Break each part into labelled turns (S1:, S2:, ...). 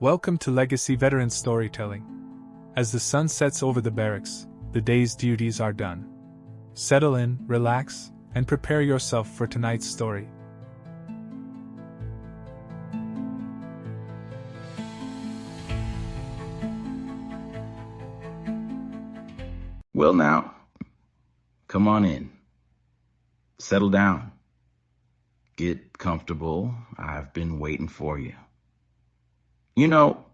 S1: Welcome to Legacy Veteran Storytelling. As the sun sets over the barracks, the day's duties are done. Settle in, relax, and prepare yourself for tonight's story.
S2: Well now, come on in. Settle down. Get comfortable. I've been waiting for you. You know,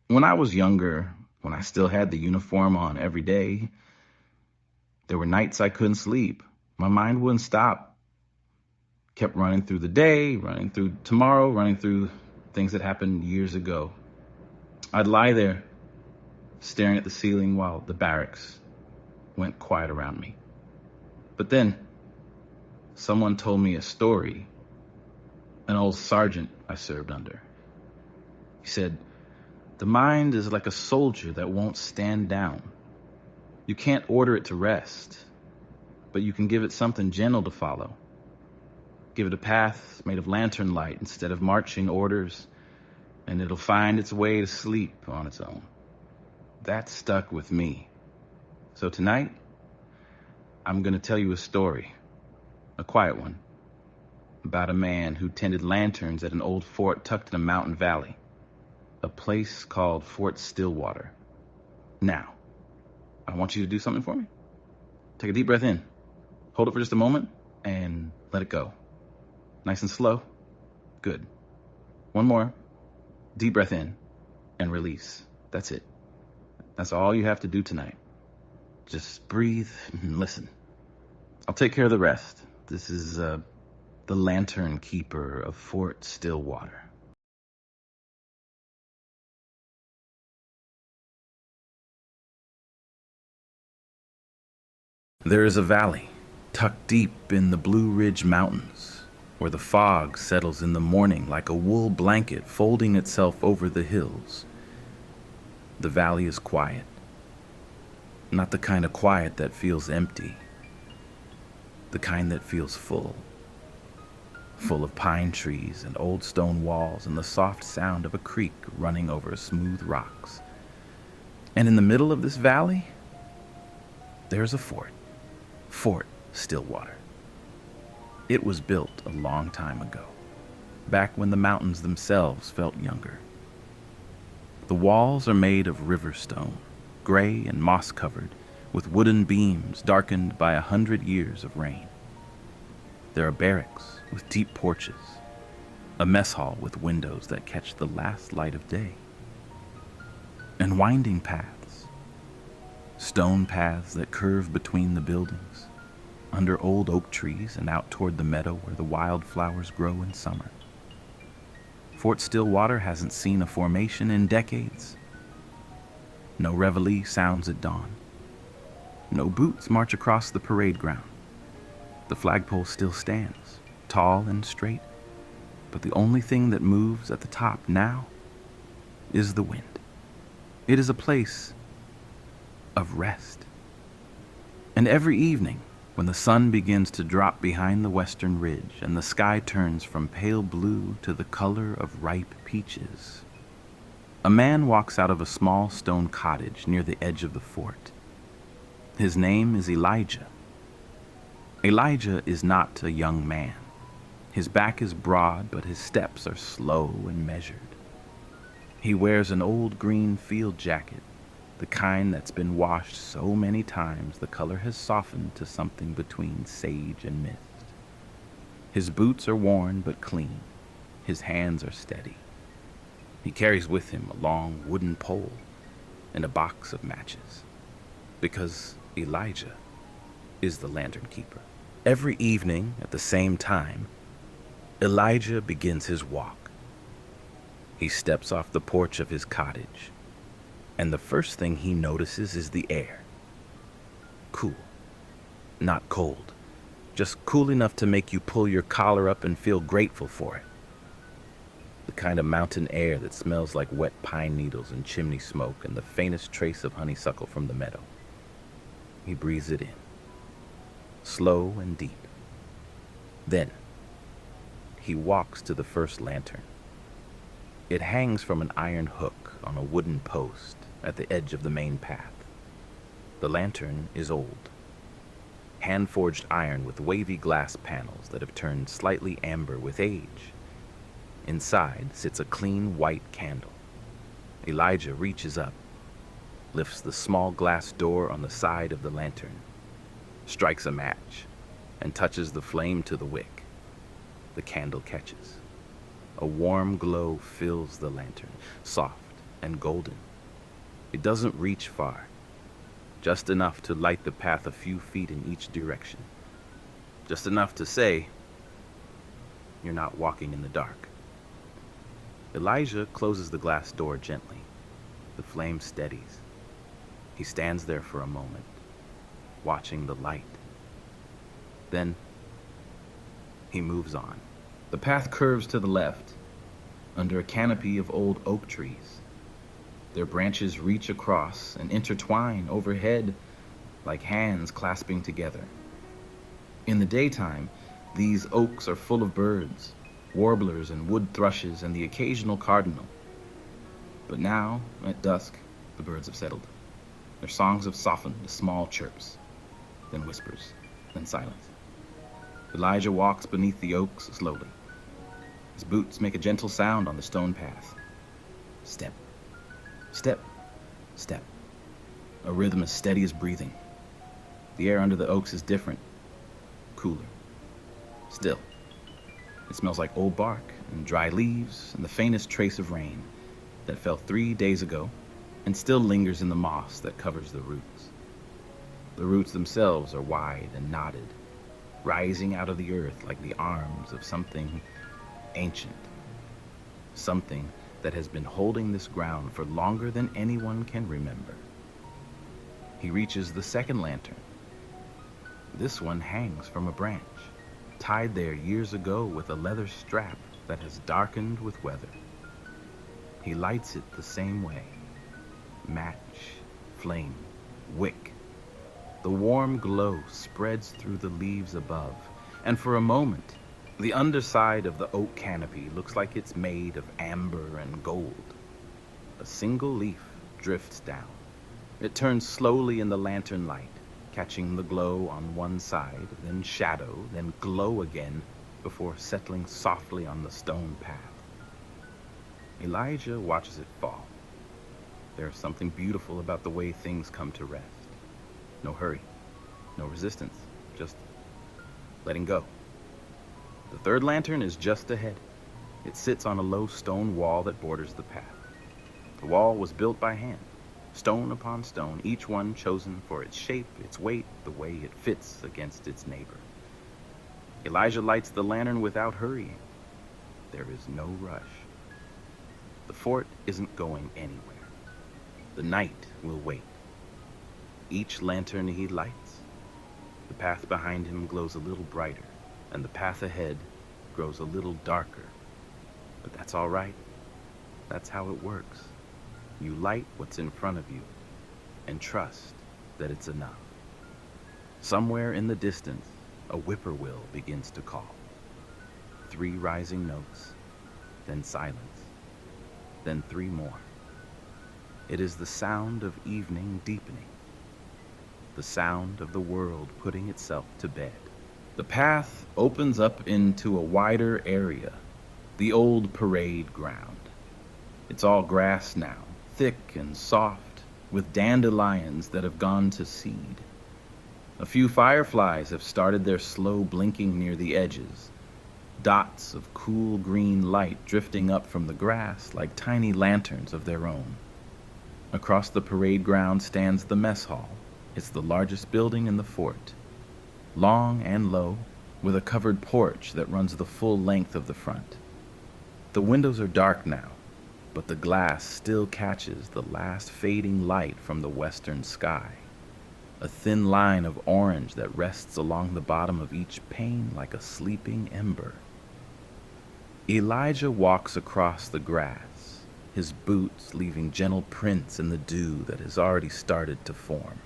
S2: when I was younger, when I still had the uniform on every day, there were nights I couldn't sleep. My mind wouldn't stop. Kept running through the day, running through tomorrow, running through things that happened years ago. I'd lie there, staring at the ceiling while the barracks went quiet around me. But then, someone told me a story, an old sergeant I served under. He said, the mind is like a soldier that won't stand down. You can't order it to rest, but you can give it something gentle to follow. Give it a path made of lantern light instead of marching orders, and it'll find its way to sleep on its own. That stuck with me. So tonight, I'm going to tell you a story, a quiet one, about a man who tended lanterns at an old fort tucked in a mountain valley, a place called Fort Stillwater. Now, I want you to do something for me. Take a deep breath in, hold it for just a moment, and let it go. Nice and slow. Good. One more. Deep breath in and release. That's it. That's all you have to do tonight. Just breathe and listen. I'll take care of the rest. This is the lantern keeper of Fort Stillwater. There is a valley tucked deep in the Blue Ridge Mountains, where the fog settles in the morning like a wool blanket folding itself over the hills. The valley is quiet. Not the kind of quiet that feels empty. The kind that feels full. Full of pine trees and old stone walls and the soft sound of a creek running over smooth rocks. And in the middle of this valley, there's a fort. Fort Stillwater. It was built a long time ago, back when the mountains themselves felt younger. The walls are made of river stone, gray and moss-covered, with wooden beams darkened by 100 years of rain. There are barracks with deep porches, a mess hall with windows that catch the last light of day, and winding paths, stone paths that curve between the buildings, under old oak trees and out toward the meadow where the wildflowers grow in summer. Fort Stillwater hasn't seen a formation in decades. No reveille sounds at dawn. No boots march across the parade ground. The flagpole still stands, tall and straight, but the only thing that moves at the top now is the wind. It is a place of rest. And every evening, when the sun begins to drop behind the western ridge and the sky turns from pale blue to the color of ripe peaches, a man walks out of a small stone cottage near the edge of the fort. His name is Elijah. Elijah is not a young man. His back is broad, but his steps are slow and measured. He wears an old green field jacket, the kind that's been washed so many times the color has softened to something between sage and mist. His boots are worn but clean. His hands are steady. He carries with him a long wooden pole and a box of matches, because Elijah is the lantern keeper. Every evening at the same time, Elijah begins his walk. He steps off the porch of his cottage, and the first thing he notices is the air. Cool. Not cold. Just cool enough to make you pull your collar up and feel grateful for it. The kind of mountain air that smells like wet pine needles and chimney smoke and the faintest trace of honeysuckle from the meadow. He breathes it in, slow and deep. Then, he walks to the first lantern. It hangs from an iron hook on a wooden post at the edge of the main path. The lantern is old, hand-forged iron with wavy glass panels that have turned slightly amber with age. Inside sits a clean white candle. Elijah reaches up, lifts the small glass door on the side of the lantern, strikes a match, and touches the flame to the wick. The candle catches. A warm glow fills the lantern, soft and golden. It doesn't reach far, just enough to light the path a few feet in each direction. Just enough to say, you're not walking in the dark. Elijah closes the glass door gently. The flame steadies. He stands there for a moment, watching the light. Then, he moves on. The path curves to the left, under a canopy of old oak trees. Their branches reach across and intertwine overhead like hands clasping together. In the daytime, these oaks are full of birds, warblers and wood thrushes and the occasional cardinal. But now, at dusk, the birds have settled. Their songs have softened to small chirps, then whispers, then silence. Elijah walks beneath the oaks slowly. His boots make a gentle sound on the stone path. Step, step, step. A rhythm as steady as breathing. The air under the oaks is different, cooler, still. It smells like old bark and dry leaves and the faintest trace of rain that fell 3 days ago and still lingers in the moss that covers the roots. The roots themselves are wide and knotted, rising out of the earth like the arms of something ancient, something that has been holding this ground for longer than anyone can remember. He reaches the second lantern. This one hangs from a branch, tied there years ago with a leather strap that has darkened with weather. He lights it the same way. Match, flame, wick. The warm glow spreads through the leaves above, and for a moment, the underside of the oak canopy looks like it's made of amber and gold. A single leaf drifts down. It turns slowly in the lantern light, catching the glow on one side, then shadow, then glow again, before settling softly on the stone path. Elijah watches it fall. There's something beautiful about the way things come to rest. No hurry, no resistance, just letting go. The third lantern is just ahead. It sits on a low stone wall that borders the path. The wall was built by hand, stone upon stone, each one chosen for its shape, its weight, the way it fits against its neighbor. Elijah lights the lantern without hurrying. There is no rush. The fort isn't going anywhere. The night will wait. Each lantern he lights, the path behind him glows a little brighter, and the path ahead grows a little darker. But that's all right. That's how it works. You light what's in front of you and trust that it's enough. Somewhere in the distance, a whippoorwill begins to call. 3 rising notes, then silence, then 3 more. It is the sound of evening deepening, the sound of the world putting itself to bed. The path opens up into a wider area, the old parade ground. It's all grass now, thick and soft, with dandelions that have gone to seed. A few fireflies have started their slow blinking near the edges, dots of cool green light drifting up from the grass like tiny lanterns of their own. Across the parade ground stands the mess hall. It's the largest building in the fort, long and low, with a covered porch that runs the full length of the front. The windows are dark now, but the glass still catches the last fading light from the western sky, a thin line of orange that rests along the bottom of each pane like a sleeping ember. Elijah walks across the grass, his boots leaving gentle prints in the dew that has already started to form.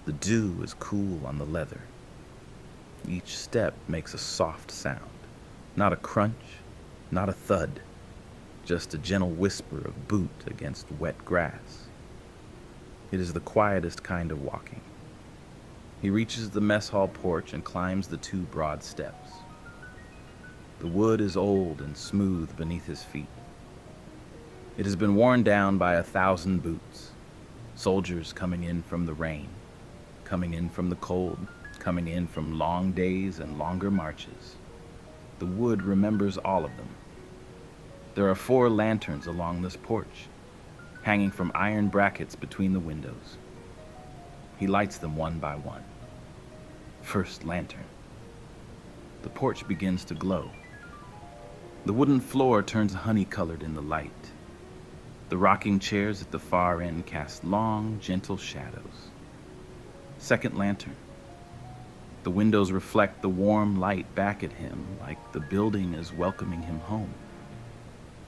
S2: The dew is cool on the leather. Each step makes a soft sound, not a crunch, not a thud, just a gentle whisper of boot against wet grass. It is the quietest kind of walking. He reaches the mess hall porch and climbs the 2 broad steps. The wood is old and smooth beneath his feet. It has been worn down by 1,000 boots, soldiers coming in from the rain, coming in from the cold, coming in from long days and longer marches. The wood remembers all of them. There are 4 lanterns along this porch, hanging from iron brackets between the windows. He lights them one by one. First lantern. The porch begins to glow. The wooden floor turns honey-colored in the light. The rocking chairs at the far end cast long, gentle shadows. Second lantern. The windows reflect the warm light back at him, like the building is welcoming him home.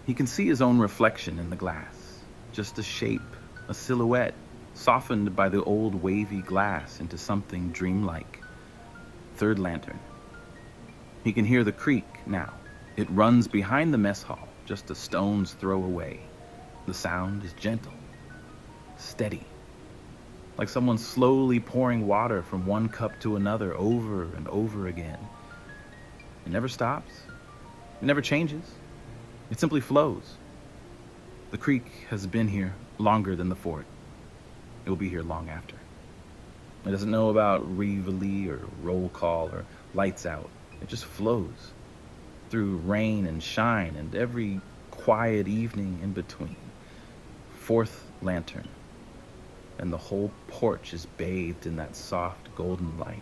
S2: He can see his own reflection in the glass, just a shape, a silhouette, softened by the old wavy glass into something dreamlike. Third lantern. He can hear the creek now. It runs behind the mess hall, just a stone's throw away. The sound is gentle, steady, like someone slowly pouring water from one cup to another over and over again. It never stops. It never changes. It simply flows. The creek has been here longer than the fort. It will be here long after. It doesn't know about reveille or roll call or lights out. It just flows through rain and shine and every quiet evening in between. Fourth lantern, and the whole porch is bathed in that soft golden light.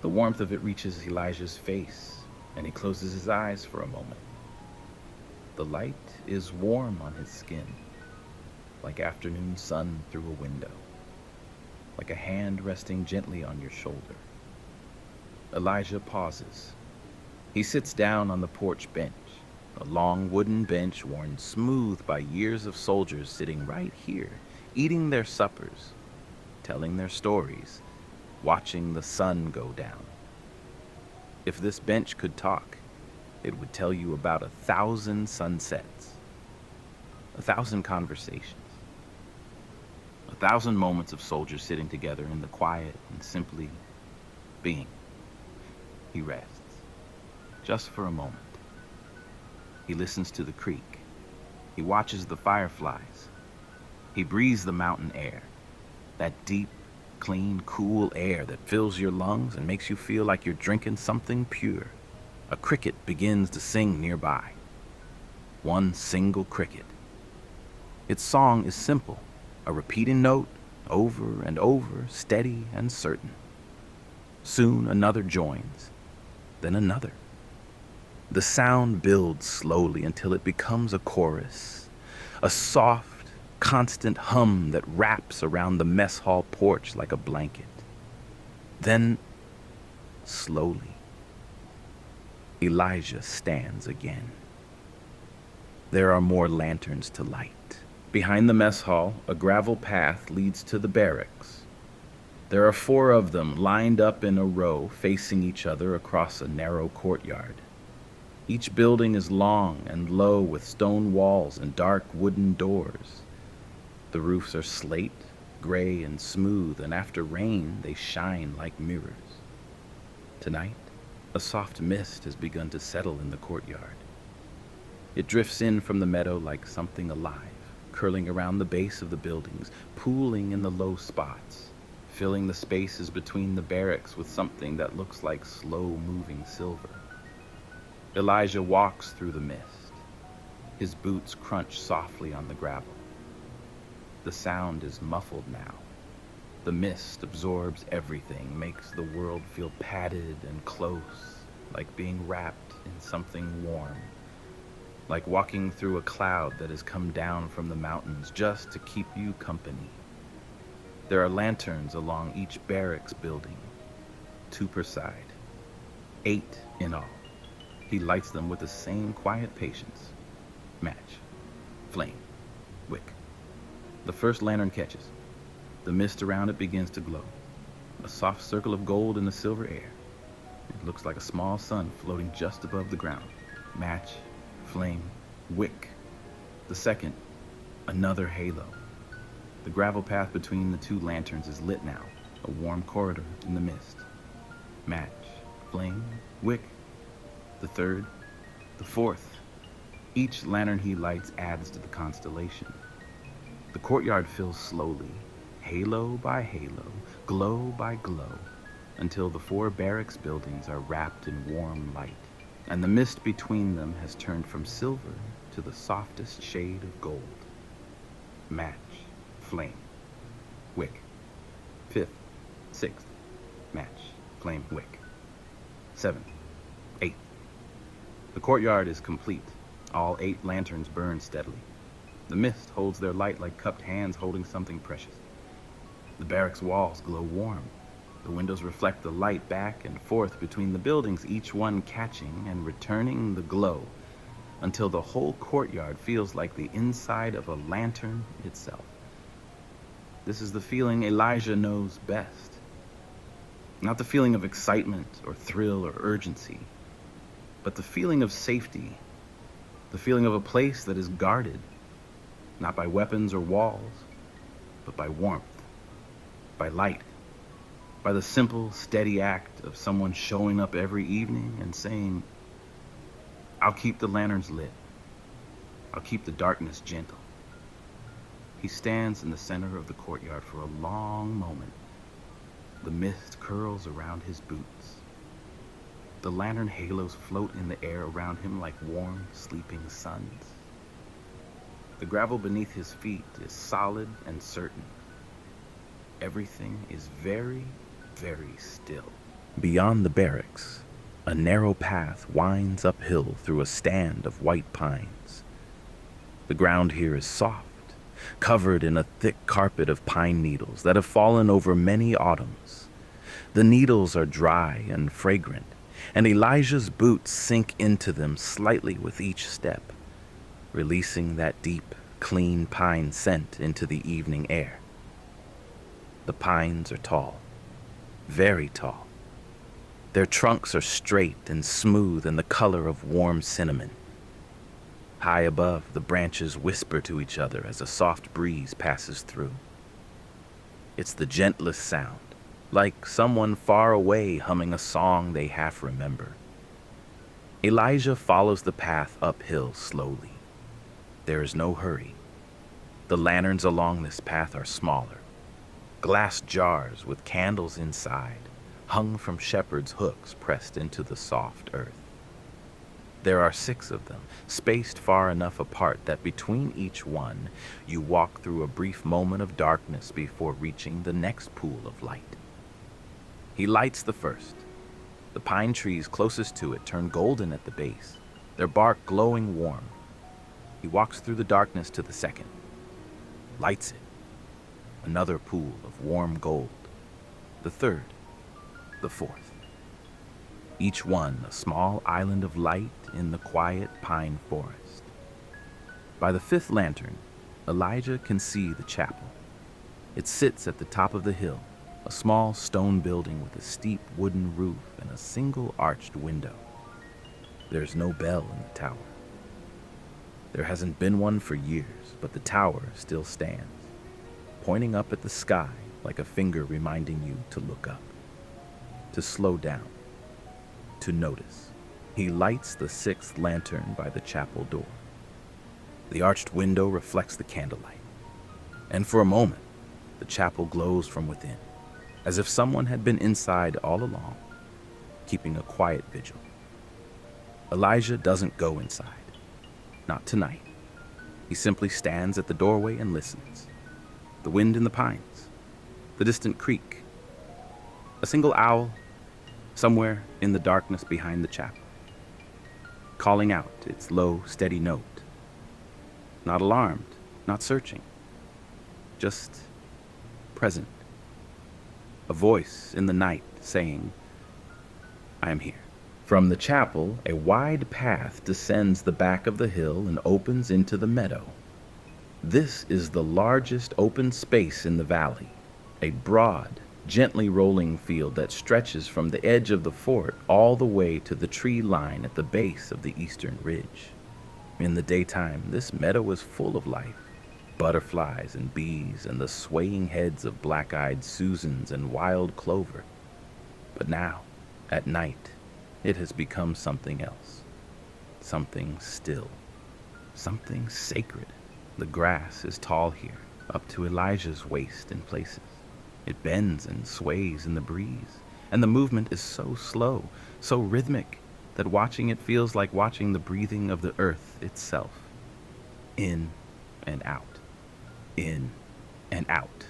S2: The warmth of it reaches Elijah's face, and he closes his eyes for a moment. The light is warm on his skin, like afternoon sun through a window, like a hand resting gently on your shoulder. Elijah pauses. He sits down on the porch bench, a long wooden bench worn smooth by years of soldiers sitting right here, eating their suppers, telling their stories, watching the sun go down. If this bench could talk, it would tell you about 1,000 sunsets, 1,000 conversations, 1,000 moments of soldiers sitting together in the quiet and simply being. He rests, just for a moment. He listens to the creek. He watches the fireflies. He breathes the mountain air, that deep, clean, cool air that fills your lungs and makes you feel like you're drinking something pure. A cricket begins to sing nearby. One single cricket. Its song is simple, a repeating note, over and over, steady and certain. Soon another joins, then another. The sound builds slowly until it becomes a chorus, a soft, constant hum that wraps around the mess hall porch like a blanket. Then, slowly, Elijah stands again. There are more lanterns to light. Behind the mess hall, a gravel path leads to the barracks. There are 4 of them lined up in a row facing each other across a narrow courtyard. Each building is long and low with stone walls and dark wooden doors. The roofs are slate, gray and smooth, and after rain they shine like mirrors. Tonight, a soft mist has begun to settle in the courtyard. It drifts in from the meadow like something alive, curling around the base of the buildings, pooling in the low spots, filling the spaces between the barracks with something that looks like slow-moving silver. Elijah walks through the mist. His boots crunch softly on the gravel. The sound is muffled now. The mist absorbs everything, makes the world feel padded and close, like being wrapped in something warm, like walking through a cloud that has come down from the mountains just to keep you company. There are lanterns along each barracks building, 2 per side, 8 in all. He lights them with the same quiet patience. Match, flame, wick. The first lantern catches. The mist around it begins to glow, a soft circle of gold in the silver air. It looks like a small sun floating just above the ground. Match, flame, wick. The second, another halo. The gravel path between the two lanterns is lit now, a warm corridor in the mist. Match, flame, wick. The third, the fourth. Each lantern he lights adds to the constellation. The courtyard fills slowly, halo by halo, glow by glow, until the 4 barracks buildings are wrapped in warm light, and the mist between them has turned from silver to the softest shade of gold. Match, flame, wick. 5th, 6th, match, flame, wick. 7th, 8th. The courtyard is complete. All 8 lanterns burn steadily. The mist holds their light like cupped hands holding something precious. The barracks walls glow warm. The windows reflect the light back and forth between the buildings, each one catching and returning the glow, until the whole courtyard feels like the inside of a lantern itself. This is the feeling Elijah knows best. Not the feeling of excitement or thrill or urgency, but the feeling of safety, the feeling of a place that is guarded, not by weapons or walls, but by warmth, by light, by the simple, steady act of someone showing up every evening and saying, "I'll keep the lanterns lit. I'll keep the darkness gentle." He stands in the center of the courtyard for a long moment. The mist curls around his boots. The lantern halos float in the air around him like warm, sleeping suns. The gravel beneath his feet is solid and certain. Everything is very, very still. Beyond the barracks, a narrow path winds uphill through a stand of white pines. The ground here is soft, covered in a thick carpet of pine needles that have fallen over many autumns. The needles are dry and fragrant, and Elijah's boots sink into them slightly with each step, releasing that deep, clean pine scent into the evening air. The pines are tall, very tall. Their trunks are straight and smooth and the color of warm cinnamon. High above, the branches whisper to each other as a soft breeze passes through. It's the gentlest sound, like someone far away humming a song they half remember. Elijah follows the path uphill slowly. There is no hurry. The lanterns along this path are smaller, glass jars with candles inside, hung from shepherd's hooks pressed into the soft earth. There are 6 of them, spaced far enough apart that between each one, you walk through a brief moment of darkness before reaching the next pool of light. He lights the first. The pine trees closest to it turn golden at the base, their bark glowing warm. He walks through the darkness to the second, lights it. Another pool of warm gold. The third, the fourth. Each one a small island of light in the quiet pine forest. By the 5th lantern, Elijah can see the chapel. It sits at the top of the hill, a small stone building with a steep wooden roof and a single arched window. There's no bell in the tower. There hasn't been one for years, but the tower still stands, pointing up at the sky like a finger reminding you to look up, to slow down, to notice. He lights the 6th lantern by the chapel door. The arched window reflects the candlelight, and for a moment, the chapel glows from within, as if someone had been inside all along, keeping a quiet vigil. Elijah doesn't go inside. Not tonight. He simply stands at the doorway and listens. The wind in the pines, the distant creek, a single owl somewhere in the darkness behind the chapel, calling out its low, steady note. Not alarmed, not searching, just present. A voice in the night saying, "I am here." From the chapel, a wide path descends the back of the hill and opens into the meadow. This is the largest open space in the valley, a broad, gently rolling field that stretches from the edge of the fort all the way to the tree line at the base of the eastern ridge. In the daytime, this meadow is full of life. Butterflies and bees and the swaying heads of black-eyed Susans and wild clover. But now, at night, it has become something else. Something still. Something sacred. The grass is tall here, up to Elijah's waist in places. It bends and sways in the breeze, and the movement is so slow, so rhythmic, that watching it feels like watching the breathing of the earth itself. In and out. In and out.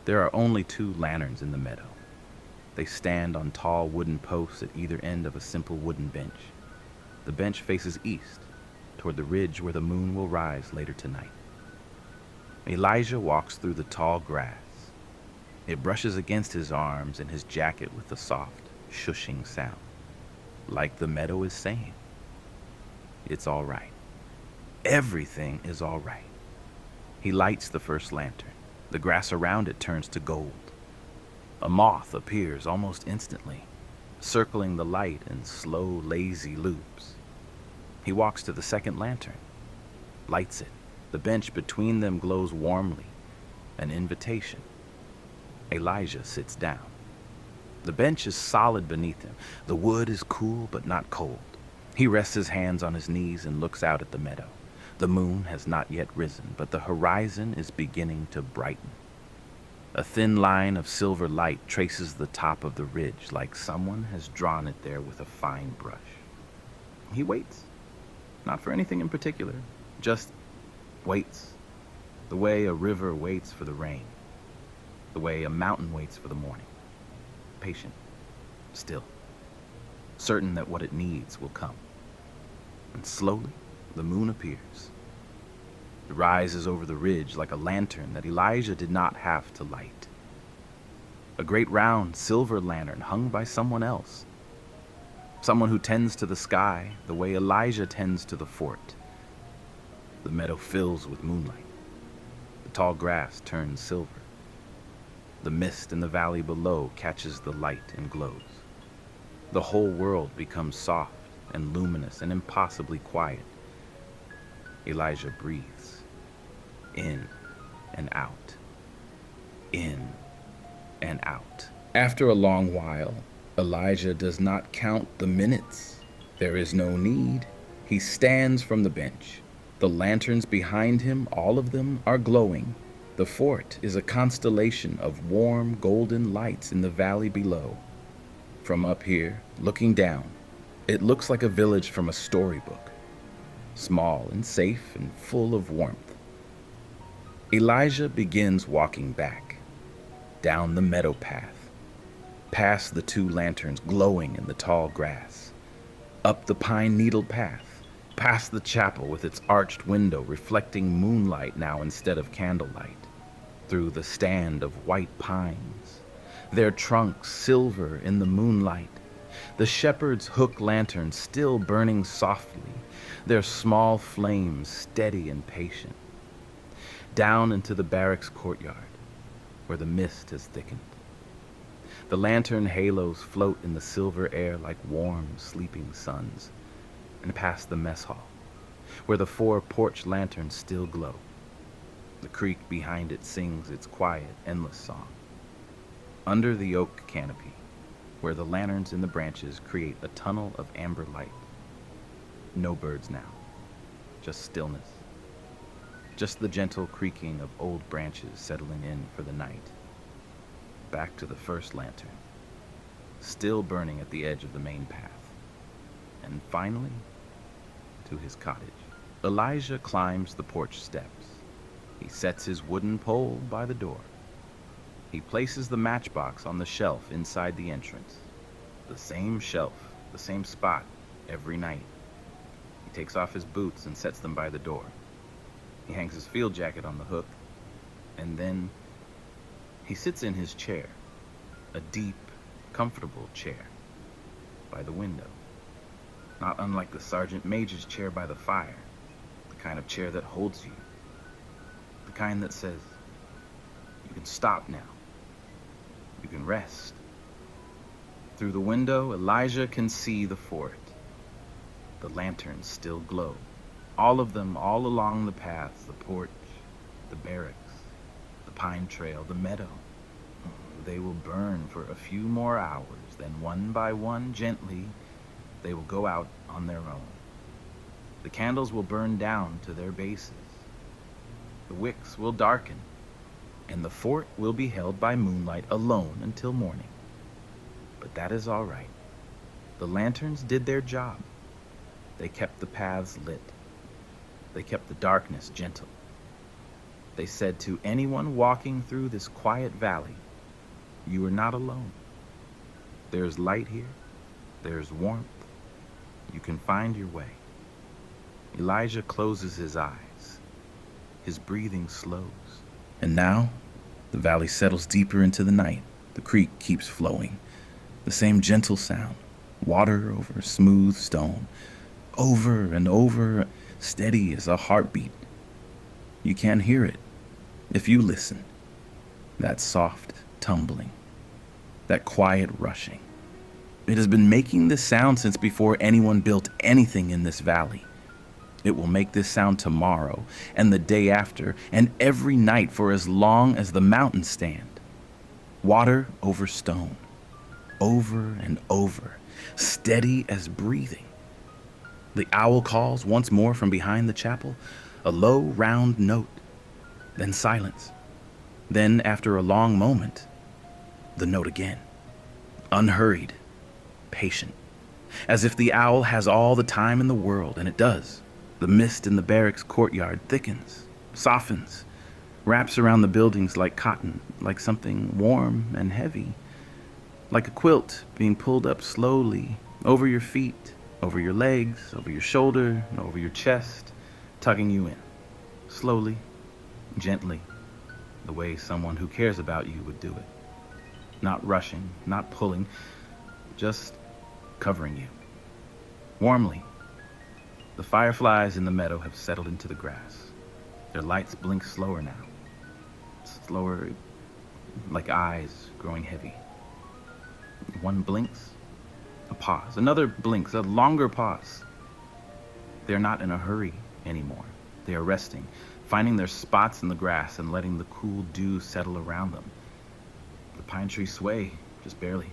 S2: There are only 2 lanterns in the meadow. They stand on tall wooden posts at either end of a simple wooden bench. The bench faces east, toward the ridge where the moon will rise later tonight. Elijah walks through the tall grass. It brushes against his arms and his jacket with a soft, shushing sound, like the meadow is saying, "It's all right. Everything is all right." He lights the first lantern. The grass around it turns to gold. A moth appears almost instantly, circling the light in slow, lazy loops. He walks to the second lantern, lights it. The bench between them glows warmly, an invitation. Elijah sits down. The bench is solid beneath him. The wood is cool but not cold. He rests his hands on his knees and looks out at the meadow. The moon has not yet risen, but the horizon is beginning to brighten. A thin line of silver light traces the top of the ridge like someone has drawn it there with a fine brush. He waits, not for anything in particular, just waits, the way a river waits for the rain, the way a mountain waits for the morning. Patient, still, certain that what it needs will come. And slowly, the moon appears. It rises over the ridge like a lantern that Elijah did not have to light. A great round silver lantern hung by someone else. Someone who tends to the sky the way Elijah tends to the fort. The meadow fills with moonlight. The tall grass turns silver. The mist in the valley below catches the light and glows. The whole world becomes soft and luminous and impossibly quiet. Elijah breathes. In and out. In and out. After a long while, Elijah does not count the minutes. There is no need. He stands from the bench. The lanterns behind him, all of them, are glowing. The fort is a constellation of warm, golden lights in the valley below. From up here, looking down, it looks like a village from a storybook. Small and safe and full of warmth. Elijah begins walking back, down the meadow path, past the 2 lanterns glowing in the tall grass, up the pine needle path, past the chapel with its arched window reflecting moonlight now instead of candlelight, through the stand of white pines, their trunks silver in the moonlight, the shepherd's hook lanterns still burning softly, their small flames steady and patient, down into the barracks courtyard, where the mist has thickened. The lantern halos float in the silver air like warm, sleeping suns, and past the mess hall, where the 4 porch lanterns still glow. The creek behind it sings its quiet, endless song. Under the oak canopy, where the lanterns in the branches create a tunnel of amber light. No birds now, just stillness. Just the gentle creaking of old branches settling in for the night. Back to the first lantern, still burning at the edge of the main path. And finally, to his cottage. Elijah climbs the porch steps. He sets his wooden pole by the door. He places the matchbox on the shelf inside the entrance. The same shelf, the same spot, every night. He takes off his boots and sets them by the door. He hangs his field jacket on the hook, and then he sits in his chair, a deep, comfortable chair, by the window. Not unlike the sergeant major's chair by the fire, the kind of chair that holds you, the kind that says, you can stop now, you can rest. Through the window, Elijah can see the fort. The lanterns still glow, All of them, all along the paths, the porch, the barracks, the pine trail, the meadow. They will burn for a few more hours, then one by one, gently, they will go out on their own. The candles will burn down to their bases. The wicks will darken, and the fort will be held by moonlight alone until morning. But that is all right. The lanterns did their job. They kept the paths lit. They kept the darkness gentle. They said to anyone walking through this quiet valley, you are not alone. There's light here. There's warmth. You can find your way. Elijah closes his eyes. His breathing slows. And now, the valley settles deeper into the night. The creek keeps flowing. The same gentle sound. Water over smooth stone. Over and over, steady as a heartbeat. You can't hear it if you listen. That soft tumbling. That quiet rushing. It has been making this sound since before anyone built anything in this valley. It will make this sound tomorrow and the day after and every night for as long as the mountains stand. Water over stone. Over and over. Steady as breathing. The owl calls once more from behind the chapel. A low, round note. Then silence. Then, after a long moment, the note again. Unhurried. Patient. As if the owl has all the time in the world, and it does. The mist in the barracks courtyard thickens, softens, wraps around the buildings like cotton, like something warm and heavy, like a quilt being pulled up slowly over your feet, over your legs, over your shoulder, over your chest, tugging you in, slowly, gently, the way someone who cares about you would do it. Not rushing, not pulling, just covering you. Warmly. The fireflies in the meadow have settled into the grass. Their lights blink slower now. Slower, like eyes growing heavy. One blinks, a pause. Another blinks, a longer pause. They're not in a hurry anymore. They are resting, finding their spots in the grass and letting the cool dew settle around them. The pine trees sway, just barely.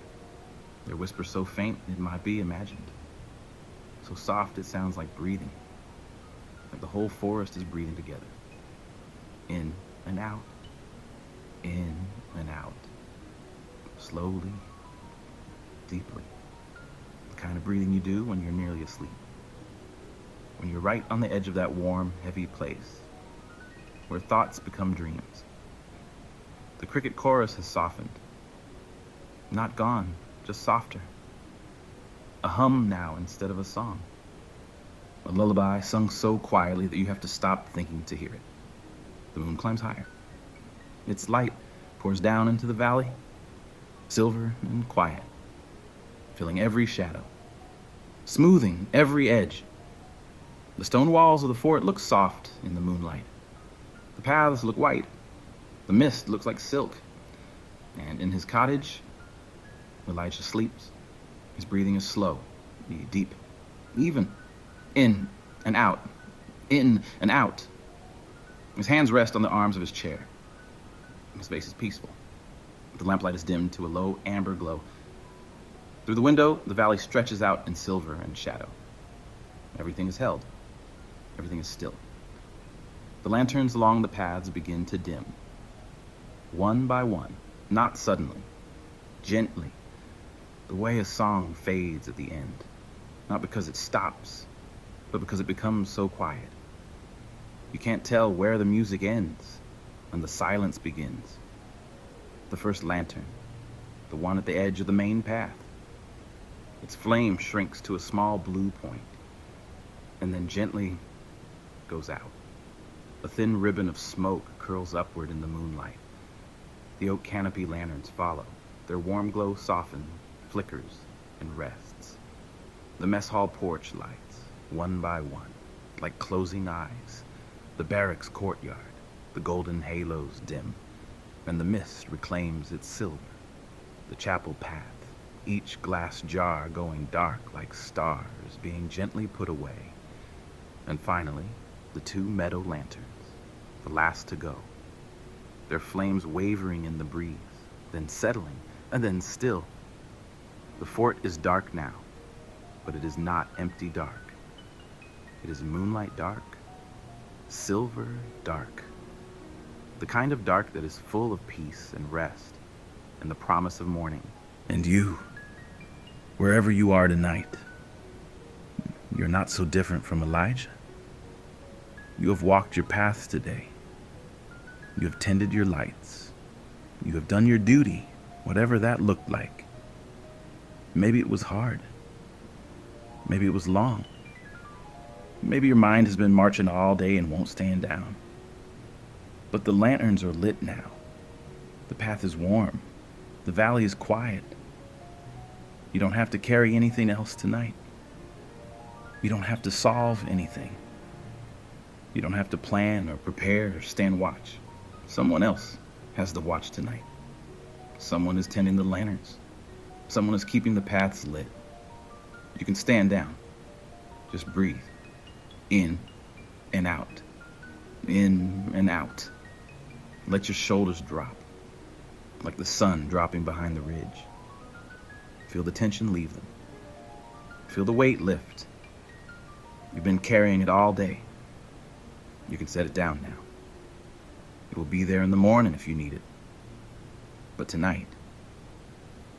S2: Their whisper so faint it might be imagined. So soft it sounds like breathing. Like the whole forest is breathing together. In and out. In and out. Slowly. Deeply. The kind of breathing you do when you're nearly asleep. When you're right on the edge of that warm, heavy place. Where thoughts become dreams. The cricket chorus has softened. Not gone, just softer. A hum now instead of a song. A lullaby sung so quietly that you have to stop thinking to hear it. The moon climbs higher. Its light pours down into the valley, silver and quiet, filling every shadow, smoothing every edge. The stone walls of the fort look soft in the moonlight. The paths look white. The mist looks like silk. And in his cottage, Elijah sleeps. His breathing is slow, deep, even, in and out, in and out. His hands rest on the arms of his chair. His face is peaceful. The lamplight is dimmed to a low amber glow. Through the window, the valley stretches out in silver and shadow. Everything is held. Everything is still. The lanterns along the paths begin to dim. One by one, not suddenly, gently. The way a song fades at the end, not because it stops, but because it becomes so quiet. You can't tell where the music ends and the silence begins. The first lantern, the one at the edge of the main path. Its flame shrinks to a small blue point, and then gently goes out. A thin ribbon of smoke curls upward in the moonlight. The oak canopy lanterns follow, their warm glow softens, flickers, and rests. The mess hall porch lights, one by one, like closing eyes. The barracks courtyard, the golden halos dim, and the mist reclaims its silver. The chapel path, each glass jar going dark like stars, being gently put away. And finally, the 2 meadow lanterns, the last to go, their flames wavering in the breeze, then settling, and then still. The fort is dark now, but it is not empty dark. It is moonlight dark, silver dark, the kind of dark that is full of peace and rest and the promise of morning. And you, wherever you are tonight, you're not so different from Elijah. You have walked your paths today. You have tended your lights. You have done your duty, whatever that looked like. Maybe it was hard. Maybe it was long. Maybe your mind has been marching all day and won't stand down. But the lanterns are lit now. The path is warm. The valley is quiet. You don't have to carry anything else tonight. You don't have to solve anything. You don't have to plan or prepare or stand watch. Someone else has the watch tonight. Someone is tending the lanterns. Someone is keeping the paths lit. You can stand down. Just breathe. In and out. In and out. Let your shoulders drop, like the sun dropping behind the ridge. Feel the tension leave them. Feel the weight lift. You've been carrying it all day. You can set it down now. It will be there in the morning if you need it. But tonight,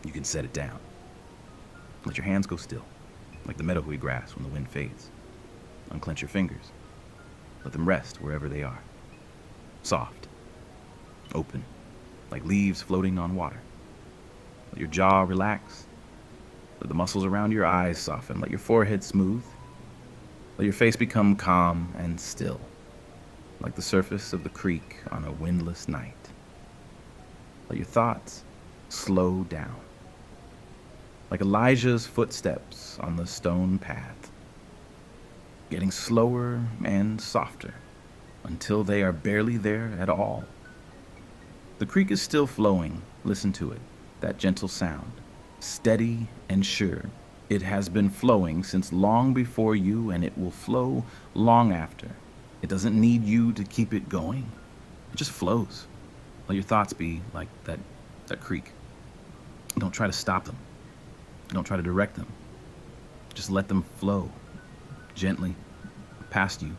S2: you can set it down. Let your hands go still, like the meadowweed grass when the wind fades. Unclench your fingers. Let them rest wherever they are. Soft. Open, like leaves floating on water. Let your jaw relax. Let the muscles around your eyes soften. Let your forehead smooth. Let your face become calm and still, like the surface of the creek on a windless night. Let your thoughts slow down, like Elijah's footsteps on the stone path, getting slower and softer until they are barely there at all. The creek is still flowing. Listen to it, that gentle sound, steady and sure. It has been flowing since long before you, and it will flow long after. It doesn't need you to keep it going. It just flows. Let your thoughts be like that creek. Don't try to stop them. Don't try to direct them. Just let them flow gently past you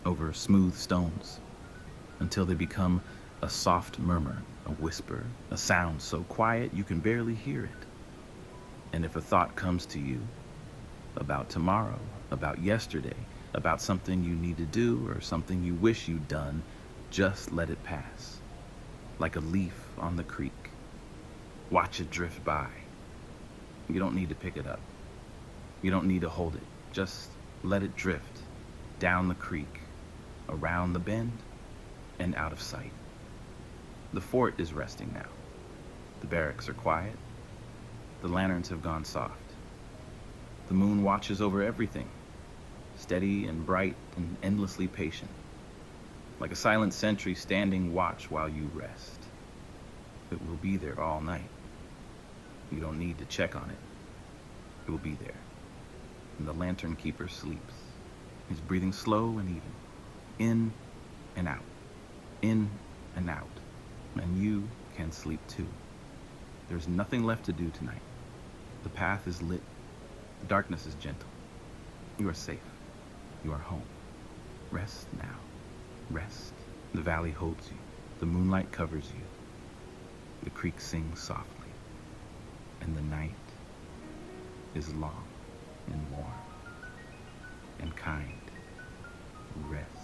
S2: over smooth stones until they become a soft murmur, a whisper, a sound so quiet you can barely hear it. And if a thought comes to you about tomorrow, about yesterday, about something you need to do or something you wish you'd done, just let it pass, like a leaf on the creek. Watch it drift by. You don't need to pick it up. You don't need to hold it. Just let it drift down the creek, around the bend, and out of sight. The fort is resting now. The barracks are quiet. The lanterns have gone soft. The moon watches over everything, steady and bright and endlessly patient, like a silent sentry standing watch while you rest. It will be there all night. You don't need to check on it. It will be there. And the lantern keeper sleeps. He's breathing slow and even, in and out, in and out. And you can sleep too. There's nothing left to do tonight. The path is lit. The darkness is gentle. You are safe. You are home. Rest now. Rest. The valley holds you. The moonlight covers you. The creek sings softly. And the night is long and warm and kind. Rest.